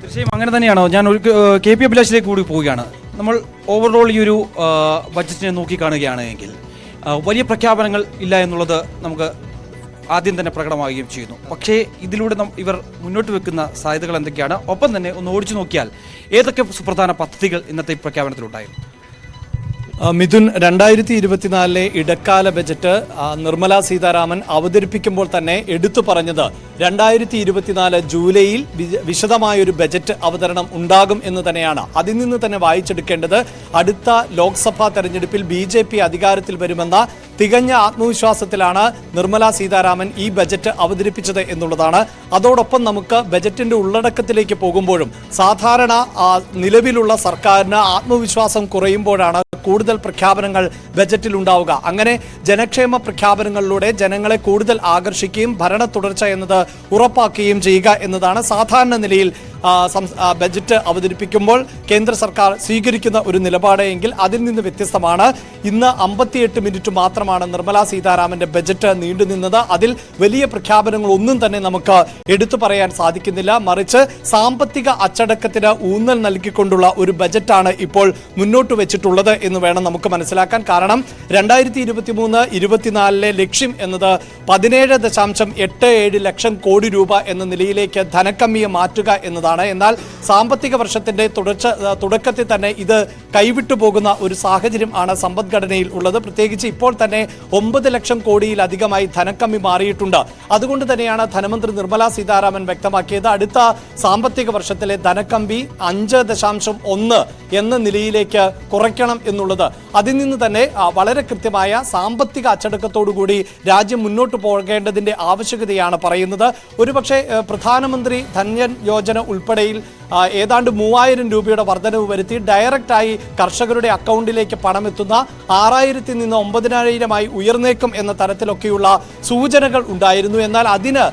തീർച്ചയായും അങ്ങനെ തന്നെയാണോ? ഞാൻ ഒരു കെ പി അഭിലാഷിലേക്ക് കൂടി പോവുകയാണ്. നമ്മൾ ഓവറോൾ ഈ ഒരു ബഡ്ജറ്റിനെ നോക്കിക്കാണുകയാണ് എങ്കിൽ വലിയ പ്രഖ്യാപനങ്ങൾ ഇല്ല എന്നുള്ളത് നമുക്ക് ആദ്യം തന്നെ പ്രകടമാവുകയും ചെയ്യുന്നു. പക്ഷേ ഇതിലൂടെ ഇവർ മുന്നോട്ട് വെക്കുന്ന സാധ്യതകൾ എന്തൊക്കെയാണ്? ഒപ്പം തന്നെ ഒന്ന് ഓടിച്ചു നോക്കിയാൽ ഏതൊക്കെ സുപ്രധാന പദ്ധതികൾ ഇന്നത്തെ പ്രഖ്യാപനത്തിലുണ്ടായിരുന്നു? മിഥുൻ, 2024 ഇടക്കാല ബജറ്റ് നിർമ്മല സീതാരാമൻ അവതരിപ്പിക്കുമ്പോൾ തന്നെ എടുത്തു പറഞ്ഞത് 2024 ജൂലൈയിൽ വിശദമായൊരു ബജറ്റ് അവതരണം ഉണ്ടാകും എന്ന് തന്നെയാണ്. അതിൽ നിന്ന് തന്നെ വായിച്ചെടുക്കേണ്ടത് അടുത്ത ലോക്സഭാ തെരഞ്ഞെടുപ്പിൽ BJP അധികാരത്തിൽ വരുമെന്ന തികഞ്ഞ ആത്മവിശ്വാസത്തിലാണ് നിർമ്മല സീതാരാമൻ ഈ ബജറ്റ് അവതരിപ്പിച്ചത് എന്നുള്ളതാണ്. അതോടൊപ്പം നമുക്ക് ബജറ്റിന്റെ ഉള്ളടക്കത്തിലേക്ക് പോകുമ്പോഴും സാധാരണ നിലവിലുള്ള സർക്കാരിന് ആത്മവിശ്വാസം കുറയുമ്പോഴാണ് കൂടുതൽ പ്രഖ്യാപനങ്ങൾ ബജറ്റിൽ ഉണ്ടാവുക. അങ്ങനെ ജനക്ഷേമ പ്രഖ്യാപനങ്ങളിലൂടെ ജനങ്ങളെ കൂടുതൽ ആകർഷിക്കുകയും ഭരണ തുടർച്ച എന്നത് ഉറപ്പാക്കുകയും ചെയ്യുക എന്നതാണ് സാധാരണ നിലയിൽ ബജറ്റ് അവതരിപ്പിക്കുമ്പോൾ കേന്ദ്ര സർക്കാർ സ്വീകരിക്കുന്ന ഒരു നിലപാട് എങ്കിൽ അതിൽ നിന്ന് വ്യത്യസ്തമാണ് ഇന്ന് 58 മിനിറ്റ് മാത്രമാണ് നിർമ്മല സീതാരാമന്റെ ബജറ്റ് നീണ്ടുനിന്നത്. അതിൽ വലിയ പ്രഖ്യാപനങ്ങൾ ഒന്നും തന്നെ നമുക്ക് എടുത്തു പറയാൻ സാധിക്കുന്നില്ല. മറിച്ച് സാമ്പത്തിക അച്ചടക്കത്തിന് ഊന്നൽ നൽകിക്കൊണ്ടുള്ള ഒരു ബജറ്റാണ് ഇപ്പോൾ മുന്നോട്ട് വെച്ചിട്ടുള്ളത് എന്ന് വേണം നമുക്ക് മനസ്സിലാക്കാൻ. കാരണം 2023-24 ലക്ഷ്യം എന്നത് 17.87 ലക്ഷം കോടി രൂപ എന്ന നിലയിലേക്ക് ധനക്കമ്മിയെ മാറ്റുക എന്നതാണ്. എന്നാൽ സാമ്പത്തിക വർഷത്തിന്റെ തുടക്കത്തിൽ തന്നെ ഇത് കൈവിട്ടു പോകുന്ന ഒരു സാഹചര്യം ആണ് സമ്പദ്ഘടനയിൽ ഉള്ളത്. പ്രത്യേകിച്ച് ഇപ്പോൾ തന്നെ 9 ലക്ഷം കോടിയിലധികമായി ധനക്കമ്മി മാറിയിട്ടുണ്ട്. അതുകൊണ്ട് തന്നെയാണ് ധനമന്ത്രി നിർമ്മല സീതാരാമൻ വ്യക്തമാക്കിയത് അടുത്ത സാമ്പത്തിക വർഷത്തിലെ ധനക്കമ്മി 5.1 എന്ന നിലയിലേക്ക് കുറയ്ക്കണം എന്നുള്ളത്. അതിൽ നിന്ന് തന്നെ വളരെ കൃത്യമായ സാമ്പത്തിക അച്ചടക്കത്തോടുകൂടി രാജ്യം മുന്നോട്ട് പോകേണ്ടതിന്റെ ആവശ്യകതയാണ് പറയുന്നത്. ഒരുപക്ഷെ പ്രധാനമന്ത്രി ധന്യൻ യോജന ഉൾപ്പെടെയിൽ ഏതാണ്ട് 3000 രൂപയുടെ വർധനവ് വരുത്തി ഡയറക്റ്റായി കർഷകരുടെ അക്കൗണ്ടിലേക്ക് പണമെത്തുന്ന 6000 നിന്ന് 9000 ഉയർന്നേക്കും എന്ന തരത്തിലൊക്കെയുള്ള സൂചനകൾ ഉണ്ടായിരുന്നു. എന്നാൽ അതിന്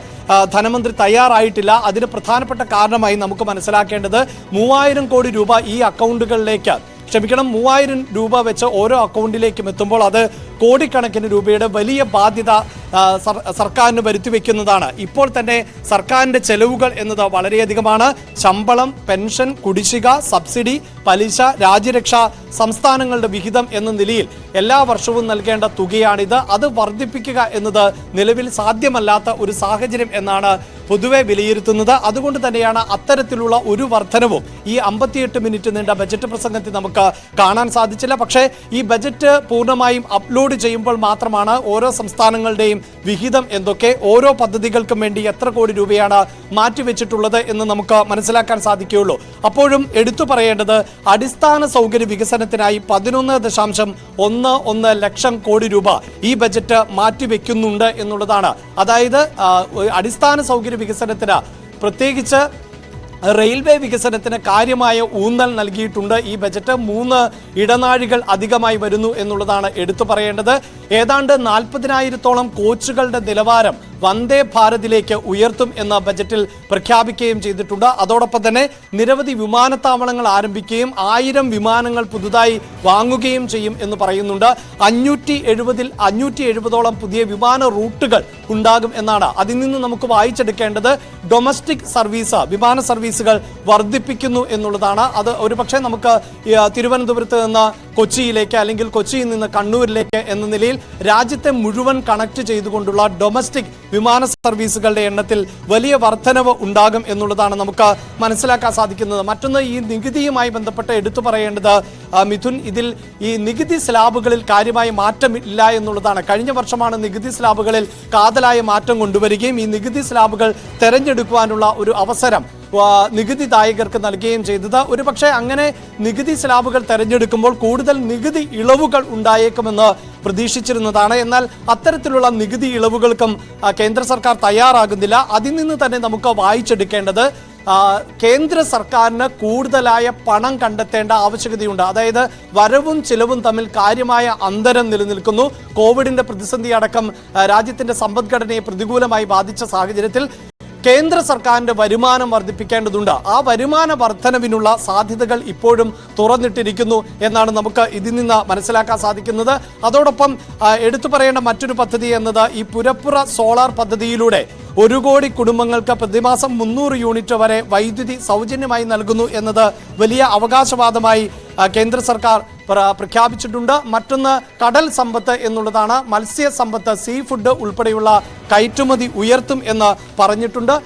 ധനമന്ത്രി തയ്യാറായിട്ടില്ല. അതിന് പ്രധാനപ്പെട്ട കാരണമായി നമുക്ക് മനസ്സിലാക്കേണ്ടത് 3000 കോടി രൂപ ഈ അക്കൗണ്ടുകളിലേക്ക് 3000 രൂപ വെച്ച് ഓരോ അക്കൗണ്ടിലേക്കും എത്തുമ്പോൾ അത് കോടിക്കണക്കിന് രൂപയുടെ വലിയ ബാധ്യത സർക്കാരിന് വരുത്തിവെക്കുന്നതാണ്. ഇപ്പോൾ തന്നെ സർക്കാരിന്റെ ചെലവുകൾ എന്നത് വളരെയധികമാണ്. ശമ്പളം, പെൻഷൻ, കുടിശ്ശിക, സബ്സിഡി, പലിശ, രാജ്യരക്ഷ, സംസ്ഥാനങ്ങളുടെ വിഹിതം എന്ന നിലയിൽ എല്ലാ വർഷവും നൽകേണ്ട തുകയാണിത്. അത് വർദ്ധിപ്പിക്കുക എന്നത് നിലവിൽ സാധ്യമല്ലാത്ത ഒരു സാഹചര്യം എന്നാണ് പൊതുവെ വിലയിരുത്തുന്നത്. അതുകൊണ്ട് തന്നെയാണ് അത്തരത്തിലുള്ള ഒരു വർധനവും ഈ 58 മിനിറ്റ് നീണ്ട ബജറ്റ് പ്രസംഗത്തിൽ നമുക്ക് കാണാൻ സാധിച്ചില്ല. പക്ഷേ ഈ ബജറ്റ് പൂർണ്ണമായും അപ്ലോഡ് ചെയ്യുമ്പോൾ മാത്രമാണ് ഓരോ സംസ്ഥാനങ്ങളുടെയും വിഹിതം എന്തൊക്കെ, ഓരോ പദ്ധതികൾക്കും വേണ്ടി എത്ര കോടി രൂപയാണ് മാറ്റിവെച്ചിട്ടുള്ളത് എന്ന് നമുക്ക് മനസ്സിലാക്കാൻ സാധിക്കുകയുള്ളൂ. അപ്പോഴും എടുത്തു പറയേണ്ടത് അടിസ്ഥാന സൗകര്യ വികസനത്തിനായി 11.11 ലക്ഷം കോടി രൂപ ഈ ബജറ്റ് മാറ്റിവെക്കുന്നുണ്ട് എന്നുള്ളതാണ്. അതായത് അടിസ്ഥാന സൗകര്യ വികസനത്തിന് പ്രത്യേകിച്ച് റെയിൽവേ വികസനത്തിന് കാര്യമായ ഊന്നൽ നൽകിയിട്ടുണ്ട് ഈ ബജറ്റ്. 3 ഇടനാഴികൾ അധികമായി വരുന്നു എന്നുള്ളതാണ് എടുത്തു പറയേണ്ടത്. ഏതാണ്ട് 40,000-ഓളം കോച്ചുകളുടെ നിലവാരം വന്ദേ ഭാരതിലേക്ക് ഉയർത്തും എന്ന ബജറ്റിൽ പ്രഖ്യാപിക്കുകയും ചെയ്തിട്ടുണ്ട്. അതോടൊപ്പം തന്നെ നിരവധി വിമാനത്താവളങ്ങൾ ആരംഭിക്കുകയും 1000 വിമാനങ്ങൾ പുതുതായി വാങ്ങുകയും ചെയ്യും എന്ന് പറയുന്നുണ്ട്. 570-ഓളം പുതിയ വിമാന റൂട്ടുകൾ ഉണ്ടാകും എന്നാണ്. അതിൽ നിന്ന് നമുക്ക് വായിച്ചെടുക്കേണ്ടത് ഡൊമസ്റ്റിക് സർവീസ്, വിമാന സർവീസുകൾ വർദ്ധിപ്പിക്കുന്നു എന്നുള്ളതാണ്. അത് ഒരുപക്ഷെ നമുക്ക് തിരുവനന്തപുരത്ത് നിന്ന് കൊച്ചിയിലേക്ക് അല്ലെങ്കിൽ കൊച്ചിയിൽ നിന്ന് കണ്ണൂരിലേക്ക് എന്ന നിലയിൽ രാജ്യത്തെ മുഴുവൻ കണക്ട് ചെയ്തുകൊണ്ടുള്ള ഡൊമസ്റ്റിക് വിമാന സർവീസുകളുടെ എണ്ണത്തിൽ വലിയ വർധനവ് ഉണ്ടാകും എന്നുള്ളതാണ് നമുക്ക് മനസ്സിലാക്കാൻ സാധിക്കുന്നത്. മറ്റൊന്ന്, ഈ നികുതിയുമായി ബന്ധപ്പെട്ട് എടുത്തു പറയേണ്ടത് മിഥുൻ, ഇതിൽ ഈ നികുതി സ്ലാബുകളിൽ കാര്യമായ മാറ്റമില്ല എന്നുള്ളതാണ്. കഴിഞ്ഞ വർഷമാണ് നികുതി സ്ലാബുകളിൽ കാതലായ മാറ്റം കൊണ്ടുവരികയും ഈ നികുതി സ്ലാബുകൾ തെരഞ്ഞെടുക്കുവാനുള്ള ഒരു അവസരം നികുതിദായകർക്ക് നൽകുകയും ചെയ്തത്. ഒരുപക്ഷെ അങ്ങനെ നികുതി സ്ലാബുകൾ തെരഞ്ഞെടുക്കുമ്പോൾ കൂടുതൽ നികുതി ഇളവുകൾ ഉണ്ടായേക്കുമെന്ന് പ്രതീക്ഷിച്ചിരുന്നതാണ്. എന്നാൽ അത്തരത്തിലുള്ള നികുതി ഇളവുകൾക്കും കേന്ദ്ര സർക്കാർ തയ്യാറാകുന്നില്ല. അതിൽ നിന്ന് തന്നെ നമുക്ക് വായിച്ചെടുക്കേണ്ടത് കേന്ദ്ര സർക്കാരിന് കൂടുതലായ പണം കണ്ടെത്തേണ്ട ആവശ്യകതയുണ്ട്. അതായത് വരവും ചിലവും തമ്മിൽ കാര്യമായ അന്തരം നിലനിൽക്കുന്നു. കോവിഡിന്റെ പ്രതിസന്ധി അടക്കം രാജ്യത്തിന്റെ സമ്പദ്ഘടനയെ പ്രതികൂലമായി ബാധിച്ച സാഹചര്യത്തിൽ കേന്ദ്ര സർക്കാരിന്റെ വരുമാനം വർദ്ധിപ്പിക്കേണ്ടതുണ്ട്. ആ വരുമാന വർധനവിനുള്ള സാധ്യതകൾ ഇപ്പോഴും തുറന്നിട്ടിരിക്കുന്നു എന്നാണ് നമുക്ക് ഇതിൽ നിന്ന് മനസ്സിലാക്കാൻ സാധിക്കുന്നത്. അതോടൊപ്പം എടുത്തു പറയേണ്ട മറ്റൊരു പദ്ധതി എന്നത് ഈ പുരപ്പുറ സോളാർ പദ്ധതിയിലൂടെ 1 കോടി കുടുംബങ്ങൾക്ക് പ്രതിമാസം 300 യൂണിറ്റ് വരെ വൈദ്യുതി സൗജന്യമായി നൽകുന്നു എന്നത് വലിയ അവകാശവാദമായി കേന്ദ്ര സർക്കാർ പ്രഖ്യാപിച്ചിട്ടുണ്ട്. മറ്റൊന്ന് കടൽ സമ്പത്ത് എന്നുള്ളതാണ്. മത്സ്യ സമ്പത്ത്, സീ ഫുഡ് ഉൾപ്പെടെയുള്ള കയറ്റുമതി ഉയർത്തും എന്ന് പറഞ്ഞിട്ടുണ്ട്.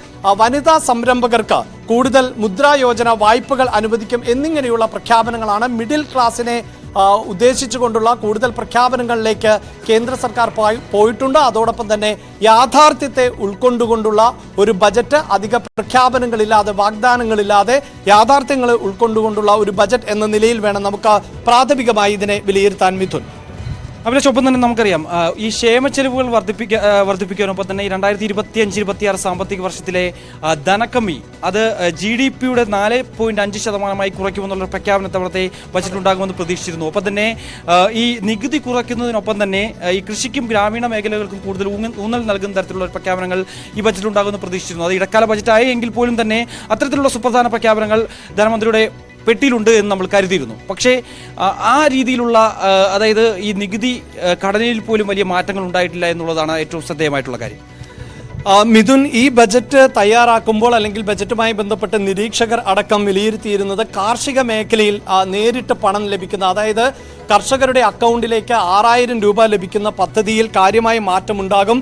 വനിതാ സംരംഭകർക്ക് കൂടുതൽ മുദ്രാ യോജന വായ്പകൾ അനുവദിക്കും എന്നിങ്ങനെയുള്ള പ്രഖ്യാപനങ്ങളാണ്. മിഡിൽ ക്ലാസിനെ ഉദ്ദേശിച്ചുകൊണ്ടുള്ള കൂടുതൽ പ്രഖ്യാപനങ്ങളിലേക്ക് കേന്ദ്ര സർക്കാർ പോയിട്ടുണ്ട്. അതോടൊപ്പം തന്നെ യാഥാർത്ഥ്യത്തെ ഉൾക്കൊണ്ടുകൊണ്ടുള്ള ഒരു ബജറ്റ്, അധിക പ്രഖ്യാപനങ്ങളില്ലാതെ, വാഗ്ദാനങ്ങളില്ലാതെ യാഥാർത്ഥ്യങ്ങൾ ഉൾക്കൊണ്ടുകൊണ്ടുള്ള ഒരു ബജറ്റ് എന്ന നിലയിൽ വേണം നമുക്ക് പ്രാഥമികമായി ഇതിനെ വിലയിരുത്താൻ. മിഥുൻ, അഭിലാഷ്, ഒപ്പം തന്നെ നമുക്കറിയാം ഈ ക്ഷേമച്ചെലവുകൾ വർദ്ധിപ്പിക്കാനൊപ്പം തന്നെ ഈ 2025-26 സാമ്പത്തിക വർഷത്തിലെ ധനക്കമ്മി അത് GDP-യുടെ 4.5% കുറയ്ക്കുമെന്നുള്ള പ്രഖ്യാപനം തവണത്തെ ബജറ്റിലുണ്ടാകുമെന്ന് പ്രതീക്ഷിച്ചിരുന്നു. ഒപ്പം തന്നെ ഈ നികുതി കുറയ്ക്കുന്നതിനൊപ്പം തന്നെ ഈ കൃഷിക്കും ഗ്രാമീണ മേഖലകൾക്കും കൂടുതൽ ഊന്നൽ നൽകുന്ന തരത്തിലുള്ള പ്രഖ്യാപനങ്ങൾ ഈ ബജറ്റിലുണ്ടാകുമെന്ന് പ്രതീക്ഷിച്ചിരുന്നു. അത് ഇടക്കാല ബജറ്റായി എങ്കിൽ പോലും തന്നെ അത്തരത്തിലുള്ള സുപ്രധാന പ്രഖ്യാപനങ്ങൾ ധനമന്ത്രിയുടെ പെട്ടിയിലുണ്ട് എന്ന് നമ്മൾ കരുതിയിരുന്നു. പക്ഷേ ആ രീതിയിലുള്ള, അതായത് ഈ നികുതി ഘടനയിൽ പോലും വലിയ മാറ്റങ്ങൾ ഉണ്ടായിട്ടില്ല എന്നുള്ളതാണ് ഏറ്റവും ശ്രദ്ധേയമായിട്ടുള്ള കാര്യം. മിഥുൻ, ഈ ബജറ്റ് തയ്യാറാക്കുമ്പോൾ അല്ലെങ്കിൽ ബജറ്റുമായി ബന്ധപ്പെട്ട് നിരീക്ഷകർ അടക്കം വിലയിരുത്തിയിരുന്നത് കാർഷിക മേഖലയിൽ നേരിട്ട് പണം ലഭിക്കുന്ന, അതായത് കർഷകരുടെ അക്കൗണ്ടിലേക്ക് 6000 രൂപ ലഭിക്കുന്ന പദ്ധതിയിൽ കാര്യമായ മാറ്റമുണ്ടാകും.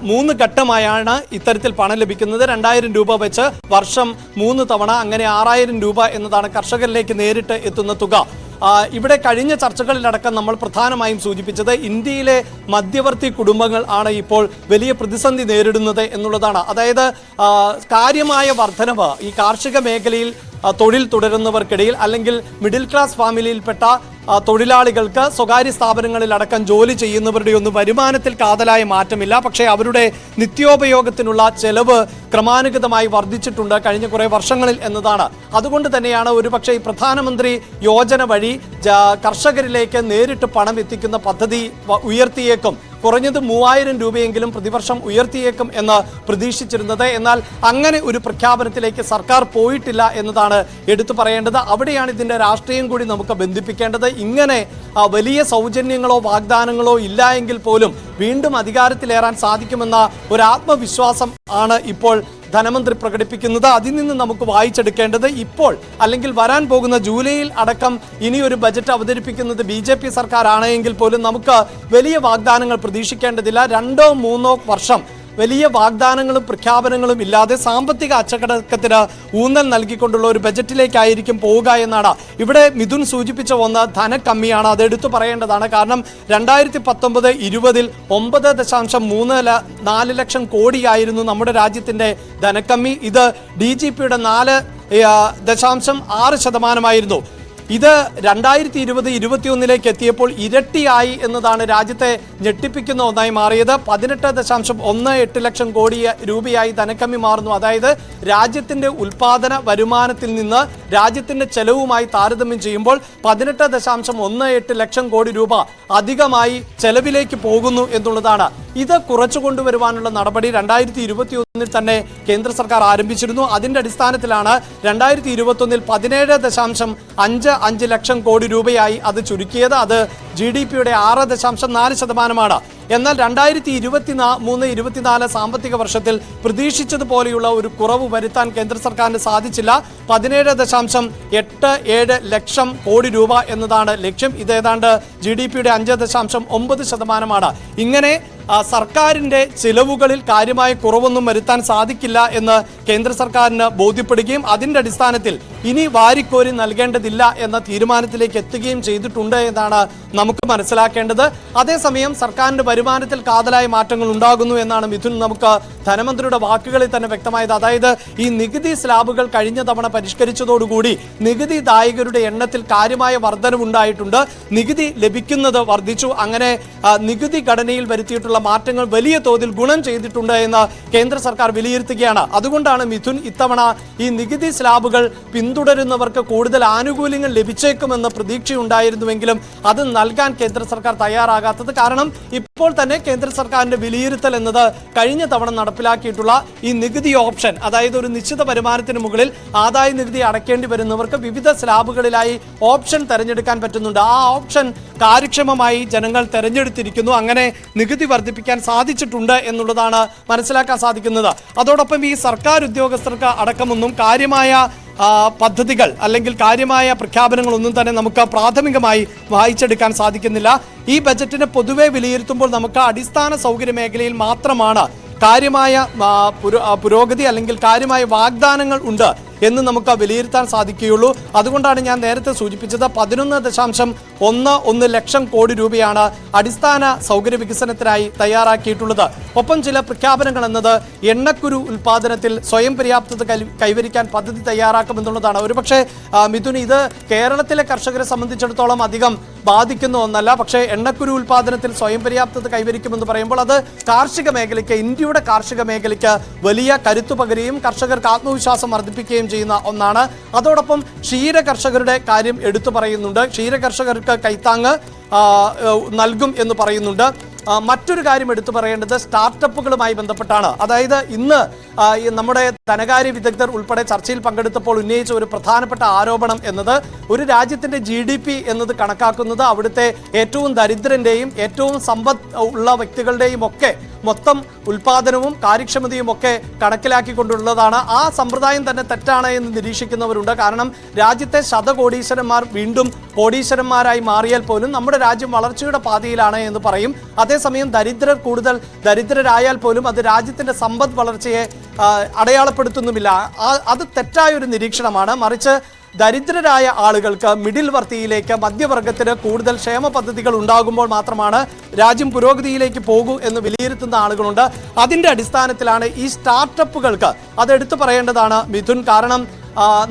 3 ഘട്ടമായാണ് ഇത്തരത്തിൽ പണം ലഭിക്കുന്നത്. 2000 രൂപ വെച്ച് വർഷം 3 തവണ, അങ്ങനെ 6000 രൂപ എന്നതാണ് കർഷകരിലേക്ക് നേരിട്ട് എത്തുന്ന തുക. ഇവിടെ കഴിഞ്ഞ ചർച്ചകളിലടക്കം നമ്മൾ പ്രധാനമായും സൂചിപ്പിച്ചത് ഇന്ത്യയിലെ മധ്യവർത്തി കുടുംബങ്ങൾ ആണ് ഇപ്പോൾ വലിയ പ്രതിസന്ധി നേരിടുന്നത് എന്നുള്ളതാണ്. അതായത് കാര്യമായ വർധനവ് ഈ കാർഷിക മേഖലയിൽ തൊഴിൽ തുടരുന്നവർക്കിടയിൽ അല്ലെങ്കിൽ മിഡിൽ ക്ലാസ് ഫാമിലിയിൽപ്പെട്ട തൊഴിലാളികൾക്ക് സ്വകാര്യ സ്ഥാപനങ്ങളിലടക്കം ജോലി ചെയ്യുന്നവരുടെ ഒന്നും വരുമാനത്തിൽ കാതലായ മാറ്റമില്ല. പക്ഷേ അവരുടെ നിത്യോപയോഗത്തിനുള്ള ചെലവ് ക്രമാനുഗതമായി വർദ്ധിച്ചിട്ടുണ്ട് കഴിഞ്ഞ കുറേ വർഷങ്ങളിൽ എന്നതാണ്. അതുകൊണ്ട് തന്നെയാണ് ഒരുപക്ഷെ ഈ പ്രധാനമന്ത്രി യോജന വഴി കർഷകരിലേക്ക് നേരിട്ട് പണം എത്തിക്കുന്ന പദ്ധതി ഉയർത്തിയേക്കും, കുറഞ്ഞത് 3000 രൂപയെങ്കിലും പ്രതിവർഷം ഉയർത്തിയേക്കും എന്ന് പ്രതീക്ഷിച്ചിരുന്നത്. എന്നാൽ അങ്ങനെ ഒരു പ്രഖ്യാപനത്തിലേക്ക് സർക്കാർ പോയിട്ടില്ല എന്നതാണ് എടുത്തു പറയേണ്ടത്. അവിടെയാണ് ഇതിൻ്റെ രാഷ്ട്രീയം കൂടി നമുക്ക് ബന്ധിപ്പിക്കേണ്ടത്. ഇങ്ങനെ വലിയ സൗജന്യങ്ങളോ വാഗ്ദാനങ്ങളോ ഇല്ല എങ്കിൽ പോലും വീണ്ടും അധികാരത്തിലേറാൻ സാധിക്കുമെന്ന ഒരു ആത്മവിശ്വാസം ആണ് ഇപ്പോൾ ധനമന്ത്രി പ്രകടിപ്പിക്കുന്നത്. അതിൽ നിന്ന് നമുക്ക് വായിച്ചെടുക്കേണ്ടത് ഇപ്പോൾ അല്ലെങ്കിൽ വരാൻ പോകുന്ന ജൂലൈയിൽ അടക്കം ഇനിയൊരു ബജറ്റ് അവതരിപ്പിക്കുന്നത് BJP സർക്കാർ ആണെങ്കിൽ പോലും നമുക്ക് വലിയ വാഗ്ദാനങ്ങൾ പ്രതീക്ഷിക്കേണ്ടതില്ല. 2-3 വർഷം വലിയ വാഗ്ദാനങ്ങളും പ്രഖ്യാപനങ്ങളും ഇല്ലാതെ സാമ്പത്തിക അച്ചടക്കത്തിന് ഊന്നൽ നൽകിക്കൊണ്ടുള്ള ഒരു ബജറ്റിലേക്കായിരിക്കും പോവുക എന്നാണ്. ഇവിടെ മിഥുൻ സൂചിപ്പിച്ച ഒന്ന് ധനക്കമ്മിയാണ്. അത് എടുത്തു പറയേണ്ടതാണ്. കാരണം 2019-20 9.34 ലക്ഷം കോടിയായിരുന്നു നമ്മുടെ രാജ്യത്തിൻ്റെ ധനക്കമ്മി. ഇത് DGP-യുടെ 4.6%. ഇത് 2020-21 എത്തിയപ്പോൾ ഇരട്ടിയായി എന്നതാണ് രാജ്യത്തെ ഞെട്ടിപ്പിക്കുന്ന ഒന്നായി മാറിയത്. 18.18 ലക്ഷം കോടി രൂപയായി ധനക്കമ്മി മാറുന്നു. അതായത് രാജ്യത്തിന്റെ ഉൽപാദന വരുമാനത്തിൽ നിന്ന് രാജ്യത്തിന്റെ ചെലവുമായി താരതമ്യം ചെയ്യുമ്പോൾ 18.18 ലക്ഷം കോടി രൂപ അധികമായി ചെലവിലേക്ക് പോകുന്നു എന്നുള്ളതാണ്. ഇത് കുറച്ചു കൊണ്ടുവരുവാനുള്ള നടപടി 2021 തന്നെ കേന്ദ്ര സർക്കാർ ആരംഭിച്ചിരുന്നു. അതിന്റെ അടിസ്ഥാനത്തിലാണ് 2021 17.5 ലക്ഷം കോടി രൂപയായി അത് ചുരുക്കിയത്. അത് GDP-യുടെ 6.4%. എന്നാൽ 2023-24 സാമ്പത്തിക വർഷത്തിൽ പ്രതീക്ഷിച്ചതുപോലെയുള്ള ഒരു കുറവ് വരുത്താൻ കേന്ദ്ര സർക്കാരിന് സാധിച്ചില്ല. 17.87 ലക്ഷം കോടി രൂപ എന്നതാണ് ലക്ഷ്യം. ഇത് ഏതാണ്ട് GDP-യുടെ 5.9%. ഇങ്ങനെ സർക്കാരിൻ്റെ ചിലവുകളിൽ കാര്യമായ കുറവൊന്നും വരുത്താൻ സാധിക്കില്ല എന്ന് കേന്ദ്ര സർക്കാരിന് ബോധ്യപ്പെടുകയും അതിൻ്റെ അടിസ്ഥാനത്തിൽ ഇനി വാരിക്കോരി നൽകേണ്ടതില്ല എന്ന തീരുമാനത്തിലേക്ക് എത്തുകയും ചെയ്തിട്ടുണ്ട് എന്നാണ് നമുക്ക് മനസ്സിലാക്കേണ്ടത്. അതേസമയം സർക്കാരിൻ്റെ വരുമാനത്തിൽ കാതലായ മാറ്റങ്ങൾ ഉണ്ടാകുന്നു എന്നാണ് മിഥുൻ നമുക്ക് ധനമന്ത്രിയുടെ വാക്കുകളിൽ തന്നെ വ്യക്തമായത്. അതായത് ഈ നികുതി സ്ലാബുകൾ കഴിഞ്ഞ തവണ പരിഷ്കരിച്ചതോടുകൂടി നികുതിദായകരുടെ എണ്ണത്തിൽ കാര്യമായ വർധനവുണ്ടായിട്ടുണ്ട്. നികുതി ലഭിക്കുന്നത് വർദ്ധിച്ചു. അങ്ങനെ നികുതി ഘടനയിൽ വരുത്തിയിട്ടുള്ള മാറ്റങ്ങൾ വലിയ തോതിൽ ഗുണം ചെയ്തിട്ടുണ്ട് എന്ന് കേന്ദ്ര സർക്കാർ വിലയിരുത്തുകയാണ്. അതുകൊണ്ടാണ് മിഥുൻ ഇത്തവണ ഈ നികുതി സ്ലാബുകൾ പിന്തുടരുന്നവർക്ക് കൂടുതൽ ആനുകൂല്യങ്ങൾ ലഭിച്ചേക്കുമെന്ന് പ്രതീക്ഷയുണ്ടായിരുന്നുവെങ്കിലും അത് നൽകാൻ കേന്ദ്ര സർക്കാർ തയ്യാറാകാത്തത്. കാരണം ഇപ്പോൾ ഇപ്പോൾ തന്നെ കേന്ദ്ര സർക്കാരിന്റെ വിലയിരുത്തൽ എന്നത് കഴിഞ്ഞ തവണ നടപ്പിലാക്കിയിട്ടുള്ള ഈ നികുതി ഓപ്ഷൻ, അതായത് ഒരു നിശ്ചിത വരുമാനത്തിന് മുകളിൽ ആദായ നികുതി അടയ്ക്കേണ്ടി വരുന്നവർക്ക് വിവിധ സ്ലാബുകളിലായി ഓപ്ഷൻ തെരഞ്ഞെടുക്കാൻ പറ്റുന്നുണ്ട്. ആ ഓപ്ഷൻ കാര്യക്ഷമമായി ജനങ്ങൾ തെരഞ്ഞെടുത്തിരിക്കുന്നു. അങ്ങനെ നികുതി വർദ്ധിപ്പിക്കാൻ സാധിച്ചിട്ടുണ്ട് എന്നുള്ളതാണ് മനസ്സിലാക്കാൻ സാധിക്കുന്നത്. അതോടൊപ്പം ഈ സർക്കാർ ഉദ്യോഗസ്ഥർക്ക് അടക്കമൊന്നും കാര്യമായ പദ്ധതികൾ അല്ലെങ്കിൽ കാര്യമായ പ്രഖ്യാപനങ്ങളൊന്നും തന്നെ നമുക്ക് പ്രാഥമികമായി വായിച്ചെടുക്കാൻ സാധിക്കുന്നില്ല. ഈ ബജറ്റിനെ പൊതുവെ വിലയിരുത്തുമ്പോൾ നമുക്ക് അടിസ്ഥാന സൗകര്യ മേഖലയിൽ മാത്രമാണ് കാര്യമായ പുരോഗതി അല്ലെങ്കിൽ കാര്യമായ വാഗ്ദാനങ്ങൾ ഉണ്ട് എന്ന് നമുക്ക് വിലയിരുത്താൻ സാധിക്കുകയുള്ളൂ. അതുകൊണ്ടാണ് ഞാൻ നേരത്തെ സൂചിപ്പിച്ചത് 11.11 ലക്ഷം കോടി രൂപയാണ് അടിസ്ഥാന സൗകര്യ വികസനത്തിനായി തയ്യാറാക്കിയിട്ടുള്ളത്. ഒപ്പം ചില പ്രഖ്യാപനങ്ങൾ എന്നത് എണ്ണക്കുരു ഉൽപാദനത്തിൽ സ്വയം പര്യാപ്തത കൈവരിക്കാൻ പദ്ധതി തയ്യാറാക്കുമെന്നുള്ളതാണ്. ഒരുപക്ഷെ മിഥുൻ, ഇത് കേരളത്തിലെ കർഷകരെ സംബന്ധിച്ചിടത്തോളം അധികം ബാധിക്കുന്ന ഒന്നല്ല. പക്ഷേ എണ്ണക്കുരു ഉൽപാദനത്തിൽ സ്വയം പര്യാപ്തത കൈവരിക്കുമെന്ന് പറയുമ്പോൾ അത് കാർഷിക മേഖലയ്ക്ക്, ഇന്ത്യയുടെ കാർഷിക മേഖലയ്ക്ക് വലിയ കരുത്തു പകരുകയും കർഷകർക്ക് ആത്മവിശ്വാസം വർദ്ധിപ്പിക്കുകയും ചെയ്യുന്ന ഒന്നാണ്. അതോടൊപ്പം ക്ഷീര കർഷകരുടെ കാര്യം എടുത്തു പറയുന്നുണ്ട്. ക്ഷീര കർഷകർക്ക് കൈത്താങ്ങ് നൽകും എന്ന് പറയുന്നുണ്ട്. മറ്റൊരു കാര്യം എടുത്തു പറയേണ്ടത് സ്റ്റാർട്ടപ്പുകളുമായി ബന്ധപ്പെട്ടാണ്. അതായത് ഇന്ന് നമ്മുടെ ധനകാര്യ വിദഗ്ധർ ഉൾപ്പെടെ ചർച്ചയിൽ പങ്കെടുത്തപ്പോൾ ഉന്നയിച്ച ഒരു പ്രധാനപ്പെട്ട ആരോപണം എന്നത് ഒരു രാജ്യത്തിന്റെ GDP എന്നത് കണക്കാക്കുന്നത് അവിടുത്തെ ഏറ്റവും ദരിദ്രന്റെയും ഏറ്റവും സമ്പത്ത് ഉള്ള വ്യക്തികളുടെയും ഒക്കെ മൊത്തം ഉൽപാദനവും കാര്യക്ഷമതയും ഒക്കെ കണക്കിലാക്കിക്കൊണ്ടുള്ളതാണ്. ആ സമ്പ്രദായം തന്നെ തെറ്റാണ് എന്ന് നിരീക്ഷിക്കുന്നവരുണ്ട്. കാരണം രാജ്യത്തെ ശതകോടീശ്വരന്മാർ വീണ്ടും കോടീശ്വരന്മാരായി മാറിയാൽ പോലും നമ്മുടെ രാജ്യം വളർച്ചയുടെ പാതയിലാണ് എന്ന് പറയും. അതേസമയം ദരിദ്രർ കൂടുതൽ ദരിദ്രരായാൽ പോലും അത് രാജ്യത്തിന്റെ സമ്പദ് വളർച്ചയെ അടയാളപ്പെടുത്തുന്നുമില്ല. അത് തെറ്റായ ഒരു നിരീക്ഷണമാണ്. മറിച്ച് ദരിദ്രരായ ആളുകൾക്ക്, മിഡിൽ വർത്തിയിലേക്ക്, മധ്യവർഗത്തിന് കൂടുതൽ ക്ഷേമ പദ്ധതികൾ ഉണ്ടാകുമ്പോൾ മാത്രമാണ് രാജ്യം പുരോഗതിയിലേക്ക് പോകൂ എന്ന് വിലയിരുത്തുന്ന ആളുകളുണ്ട്. അതിന്റെ അടിസ്ഥാനത്തിലാണ് ഈ സ്റ്റാർട്ടപ്പുകൾക്ക് അതെടുത്തു പറയേണ്ടതാണ് മിഥുൻ. കാരണം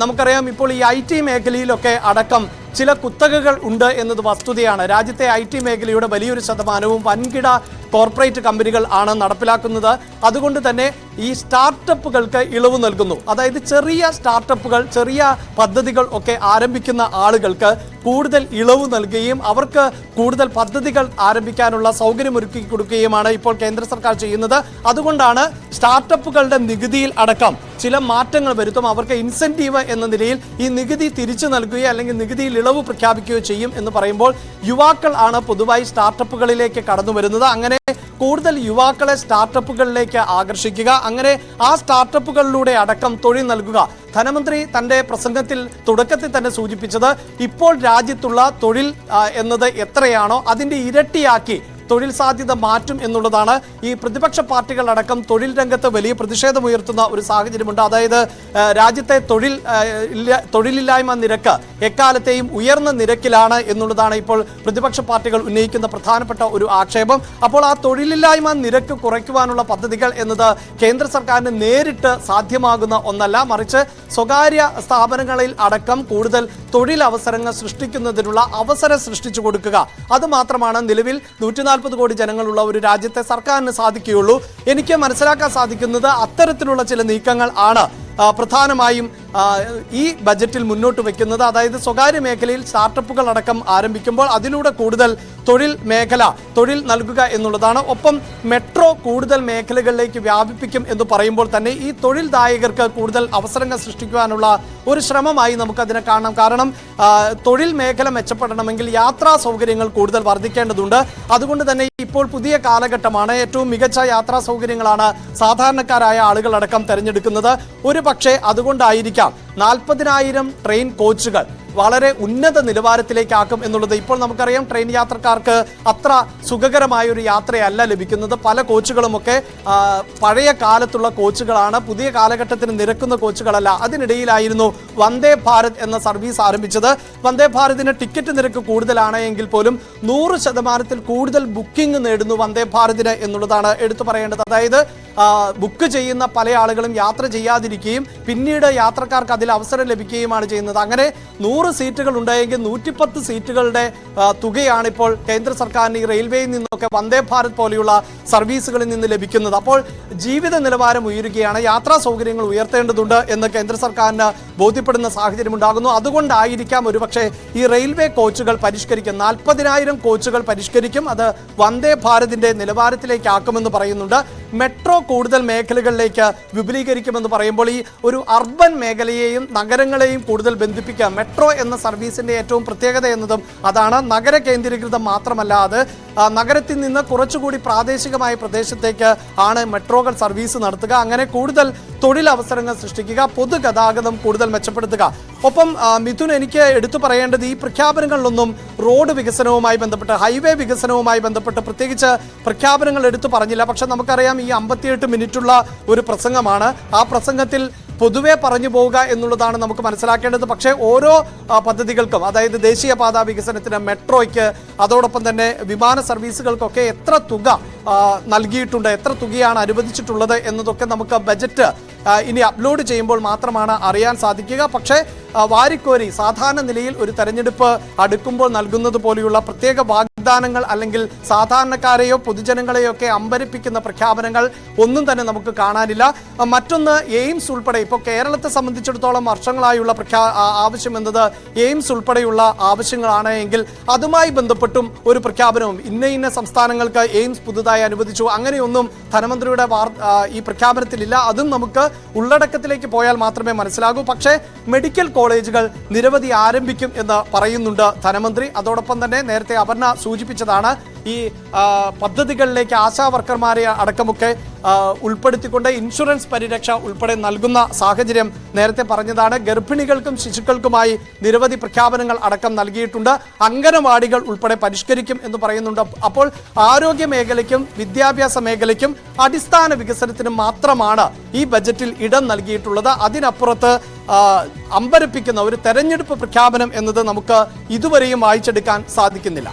നമുക്കറിയാം, ഇപ്പോൾ ഈ IT മേഖലയിലൊക്കെ അടക്കം ചില കുത്തകകൾ ഉണ്ട് എന്നത് വസ്തുതയാണ്. രാജ്യത്തെ IT മേഖലയുടെ വലിയൊരു ശതമാനവും വൻകിട കോർപ്പറേറ്റ് കമ്പനികൾ ആണ് നടപ്പിലാക്കുന്നത്. അതുകൊണ്ട് തന്നെ ഈ സ്റ്റാർട്ടപ്പുകൾക്ക് ഇളവ് നൽകുന്നു. അതായത് ചെറിയ സ്റ്റാർട്ടപ്പുകൾ, ചെറിയ പദ്ധതികൾ ഒക്കെ ആരംഭിക്കുന്ന ആളുകൾക്ക് കൂടുതൽ ഇളവ് നൽകുകയും അവർക്ക് കൂടുതൽ പദ്ധതികൾ ആരംഭിക്കാനുള്ള സൗകര്യമൊരുക്കി കൊടുക്കുകയുമാണ് ഇപ്പോൾ കേന്ദ്ര സർക്കാർ ചെയ്യുന്നത്. അതുകൊണ്ടാണ് സ്റ്റാർട്ടപ്പുകളുടെ നികുതിയിൽ അടക്കം ചില മാറ്റങ്ങൾ വരുത്തും. അവർക്ക് ഇൻസെന്റീവ് എന്ന നിലയിൽ ഈ നികുതി തിരിച്ചു നൽകുകയോ അല്ലെങ്കിൽ നികുതിയിൽ ഇളവ് പ്രഖ്യാപിക്കുകയോ ചെയ്യും എന്ന് പറയുമ്പോൾ യുവാക്കൾ ആണ് പൊതുവായി സ്റ്റാർട്ടപ്പുകളിലേക്ക് കടന്നു വരുന്നത്. അങ്ങനെ കൂടുതൽ യുവാക്കളെ സ്റ്റാർട്ടപ്പുകളിലേക്ക് ആകർഷിക്കുക, അങ്ങനെ ആ സ്റ്റാർട്ടപ്പുകളിലൂടെ അടക്കം തൊഴിൽ നൽകുക. ധനമന്ത്രി തന്റെ പ്രസംഗത്തിൽ തുടക്കത്തിൽ തന്നെ സൂചിപ്പിച്ചത് ഇപ്പോൾ രാജ്യത്തുള്ള തൊഴിൽ എന്നത് എത്രയാണോ അതിന്റെ ഇരട്ടിയാക്കി തൊഴിൽ സാധ്യത മാറ്റും എന്നുള്ളതാണ്. ഈ പ്രതിപക്ഷ പാർട്ടികളടക്കം തൊഴിൽ രംഗത്ത് വലിയ പ്രതിഷേധമുയർത്തുന്ന ഒരു സാഹചര്യമുണ്ട്. അതായത് രാജ്യത്തെ തൊഴിലില്ലായ്മ നിരക്ക് എക്കാലത്തെയും ഉയർന്ന നിരക്കിലാണ് എന്നുള്ളതാണ് ഇപ്പോൾ പ്രതിപക്ഷ പാർട്ടികൾ ഉന്നയിക്കുന്ന പ്രധാനപ്പെട്ട ഒരു ആക്ഷേപം. അപ്പോൾ ആ തൊഴിലില്ലായ്മ നിരക്ക് കുറയ്ക്കുവാനുള്ള പദ്ധതികൾ എന്നത് കേന്ദ്ര സർക്കാരിന് നേരിട്ട് സാധ്യമാകുന്ന ഒന്നല്ല. മറിച്ച് സ്വകാര്യ സ്ഥാപനങ്ങളിൽ അടക്കം കൂടുതൽ തൊഴിലവസരങ്ങൾ സൃഷ്ടിക്കുന്നതിനുള്ള അവസരം സൃഷ്ടിച്ചു കൊടുക്കുക. അത് മാത്രമാണ് നിലവിൽ 140 കോടി ജനങ്ങളുള്ള ഒരു രാജ്യത്തെ സർക്കാരിന് സാധിക്കുകയുള്ളൂ. എനിക്ക് മനസ്സിലാക്കാൻ സാധിക്കുന്നത് അത്തരത്തിലുള്ള ചില നീക്കങ്ങൾ ആണ് പ്രധാനമായും ഈ ബജറ്റിൽ മുന്നോട്ട് വെക്കുന്നത്. അതായത് സ്വകാര്യ മേഖലയിൽ സ്റ്റാർട്ടപ്പുകൾ അടക്കം ആരംഭിക്കുമ്പോൾ അതിലൂടെ കൂടുതൽ തൊഴിൽ നൽകുക എന്നുള്ളതാണ്. ഒപ്പം മെട്രോ കൂടുതൽ മേഖലകളിലേക്ക് വ്യാപിപ്പിക്കും എന്ന് പറയുമ്പോൾ തന്നെ ഈ തൊഴിൽദായകർക്ക് കൂടുതൽ അവസരങ്ങൾ സൃഷ്ടിക്കുവാനുള്ള ഒരു ശ്രമമായി നമുക്കതിനെ കാണണം. കാരണം തൊഴിൽ മേഖല മെച്ചപ്പെടണമെങ്കിൽ യാത്രാ സൗകര്യങ്ങൾ കൂടുതൽ വർദ്ധിക്കേണ്ടതുണ്ട്. അതുകൊണ്ട് തന്നെ ഇപ്പോൾ പുതിയ കാലഘട്ടമാണ്. ഏറ്റവും മികച്ച യാത്രാ സൗകര്യങ്ങളാണ് സാധാരണക്കാരായ ആളുകളടക്കം തിരഞ്ഞെടുക്കുന്നത്. ഒരു പക്ഷേ അതുകൊണ്ടായിരിക്കാം 40,000 ട്രെയിൻ കോച്ചുകൾ വളരെ ഉന്നത നിലവാരത്തിലേക്കാക്കും എന്നുള്ളത്. ഇപ്പോൾ നമുക്കറിയാം, ട്രെയിൻ യാത്രക്കാർക്ക് അത്ര സുഖകരമായ ഒരു യാത്രയല്ല ലഭിക്കുന്നത്. പല കോച്ചുകളുമൊക്കെ പഴയ കാലത്തുള്ള കോച്ചുകളാണ്, പുതിയ കാലഘട്ടത്തിന് നിരക്കുന്ന കോച്ചുകളല്ല. അതിനിടയിലായിരുന്നു വന്ദേ ഭാരത് എന്ന സർവീസ് ആരംഭിച്ചത്. വന്ദേ ഭാരതിന് ടിക്കറ്റ് നിരക്ക് കൂടുതലാണ് എങ്കിൽ പോലും 100% കൂടുതൽ ബുക്കിംഗ് നേടുന്നു വന്ദേ ഭാരതിന് എന്നുള്ളതാണ് എടുത്തു പറയേണ്ടത്. അതായത് ബുക്ക് ചെയ്യുന്ന പല ആളുകളും യാത്ര ചെയ്യാതിരിക്കുകയും പിന്നീട് യാത്രക്കാർക്ക് അതിൽ റെയിൽവേയിൽ അവസരം ലഭിക്കുകയുമാണ് ചെയ്യുന്നത്. അങ്ങനെ 100 സീറ്റുകൾ ഉണ്ടായെങ്കിൽ 110 സീറ്റുകളുടെ തുകയാണ് ഇപ്പോൾ കേന്ദ്ര സർക്കാരിന് ഈ റെയിൽവേയിൽ നിന്നൊക്കെ വന്ദേ ഭാരത് പോലെയുള്ള സർവീസുകളിൽ നിന്ന് ലഭിക്കുന്നത്. അപ്പോൾ ജീവിത നിലവാരം ഉയരുകയാണ്, യാത്രാ സൗകര്യങ്ങൾ ഉയർത്തേണ്ടതുണ്ട് എന്ന് കേന്ദ്ര സർക്കാരിന് ബോധ്യപ്പെടുന്ന സാഹചര്യം ഉണ്ടാകുന്നു. അതുകൊണ്ടായിരിക്കാം ഒരുപക്ഷെ ഈ റെയിൽവേ കോച്ചുകൾ പരിഷ്കരിക്കും. 40,000 കോച്ചുകൾ പരിഷ്കരിക്കും, അത് വന്ദേ ഭാരതിന്റെ നിലവാരത്തിലേക്ക് ആക്കുമെന്ന് പറയുന്നുണ്ട്. മെട്രോ കൂടുതൽ മേഖലകളിലേക്ക് വിപുലീകരിക്കുമെന്ന് പറയുമ്പോൾ ഈ ഒരു അർബൻ മേഖലയെയും നഗരങ്ങളെയും കൂടുതൽ ബന്ധിപ്പിക്കുക. മെട്രോ എന്ന സർവീസിന്റെ ഏറ്റവും പ്രത്യേകത എന്നതും അതാണ്. നഗര കേന്ദ്രീകൃതം മാത്രമല്ല, അത് നഗരത്തിൽ നിന്ന് കുറച്ചുകൂടി പ്രാദേശികമായ പ്രദേശത്തേക്ക് ആണ് മെട്രോകൾ സർവീസ് നടത്തുക. അങ്ങനെ കൂടുതൽ തൊഴിലവസരങ്ങൾ സൃഷ്ടിക്കുക, പൊതുഗതാഗതം കൂടുതൽ മെച്ചപ്പെടുത്തുക. ഒപ്പം മിഥുൻ, എനിക്ക് എടുത്തു പറയേണ്ടത് ഈ പ്രഖ്യാപനങ്ങളിലൊന്നും റോഡ് വികസനവുമായി ബന്ധപ്പെട്ട്, ഹൈവേ വികസനവുമായി ബന്ധപ്പെട്ട് പ്രത്യേകിച്ച് പ്രഖ്യാപനങ്ങൾ എടുത്തു പറഞ്ഞില്ല. പക്ഷെ നമുക്കറിയാം ഈ 58 മിനിറ്റുള്ള ഒരു പ്രസംഗമാണ്. ആ പ്രസംഗത്തിൽ പൊതുവെ പറഞ്ഞു പോവുക എന്നുള്ളതാണ് നമുക്ക് മനസ്സിലാക്കേണ്ടത്. പക്ഷേ ഓരോ പദ്ധതികൾക്കും, അതായത് ദേശീയപാത വികസനത്തിന്, മെട്രോയ്ക്ക്, അതോടൊപ്പം തന്നെ വിമാന സർവീസുകൾക്കൊക്കെ എത്ര തുക നൽകിയിട്ടുണ്ട്, എത്ര തുകയാണ് അനുവദിച്ചിട്ടുള്ളത് എന്നതൊക്കെ നമുക്ക് ബജറ്റ് ഇനി അപ്ലോഡ് ചെയ്യുമ്പോൾ മാത്രമാണ് അറിയാൻ സാധിക്കുക. പക്ഷേ വാരിക്കോരി സാധാരണ നിലയിൽ ഒരു തെരഞ്ഞെടുപ്പ് അടുക്കുമ്പോൾ നൽകുന്നത് പോലെയുള്ള പ്രത്യേക വാഗ്ദാനങ്ങൾ അല്ലെങ്കിൽ സാധാരണക്കാരെയോ പൊതുജനങ്ങളെയോ ഒക്കെ അമ്പരിപ്പിക്കുന്ന പ്രഖ്യാപനങ്ങൾ ഒന്നും തന്നെ നമുക്ക് കാണാനില്ല. മറ്റൊന്ന്, എയിംസ് ഉൾപ്പെടെ ഇപ്പോൾ കേരളത്തെ സംബന്ധിച്ചിടത്തോളം വർഷങ്ങളായുള്ള ആവശ്യം എന്നത് എയിംസ് ഉൾപ്പെടെയുള്ള ആവശ്യങ്ങളാണ് എങ്കിൽ അതുമായി ബന്ധപ്പെട്ടും ഒരു പ്രഖ്യാപനവും ഇന്ന സംസ്ഥാനങ്ങൾക്ക് എയിംസ് പുതുതായി അനുവദിച്ചു അങ്ങനെയൊന്നും ധനമന്ത്രിയുടെ ഈ പ്രഖ്യാപനത്തിലില്ല. അതും നമുക്ക് ഉള്ളടക്കത്തിലേക്ക് പോയാൽ മാത്രമേ മനസ്സിലാകൂ. പക്ഷേ മെഡിക്കൽ കോളേജുകൾ നിരവധി ആരംഭിക്കും എന്ന് പറയുന്നുണ്ട് ധനമന്ത്രി. അതോടൊപ്പം തന്നെ നേരത്തെ അപർണ സൂചിപ്പിച്ചതാണ്, ഈ പദ്ധതികളിലേക്ക് ആശാ വർക്കർമാരെ അടക്കമൊക്കെ ഉൾപ്പെടുത്തിക്കൊണ്ട് ഇൻഷുറൻസ് പരിരക്ഷ ഉൾപ്പെടെ നൽകുന്ന സാഹചര്യം നേരത്തെ പറഞ്ഞതാണ്. ഗർഭിണികൾക്കും ശിശുക്കൾക്കുമായി നിരവധി പ്രഖ്യാപനങ്ങൾ അടക്കം നൽകിയിട്ടുണ്ട്. അംഗനവാടികൾ ഉൾപ്പെടെ പരിഷ്കരിക്കും എന്ന് പറയുന്നുണ്ട്. അപ്പോൾ ആരോഗ്യ മേഖലയ്ക്കും വിദ്യാഭ്യാസ മേഖലയ്ക്കും അടിസ്ഥാന വികസനത്തിനും മാത്രമാണ് ഈ ബജറ്റിൽ ഇടം നൽകിയിട്ടുള്ളത്. അതിനപ്പുറത്ത് അമ്പരപ്പിക്കുന്ന ഒരു തെരഞ്ഞെടുപ്പ് പ്രഖ്യാപനം എന്നത് നമുക്ക് ഇതുവരെയും വായിച്ചെടുക്കാൻ സാധിക്കുന്നില്ല.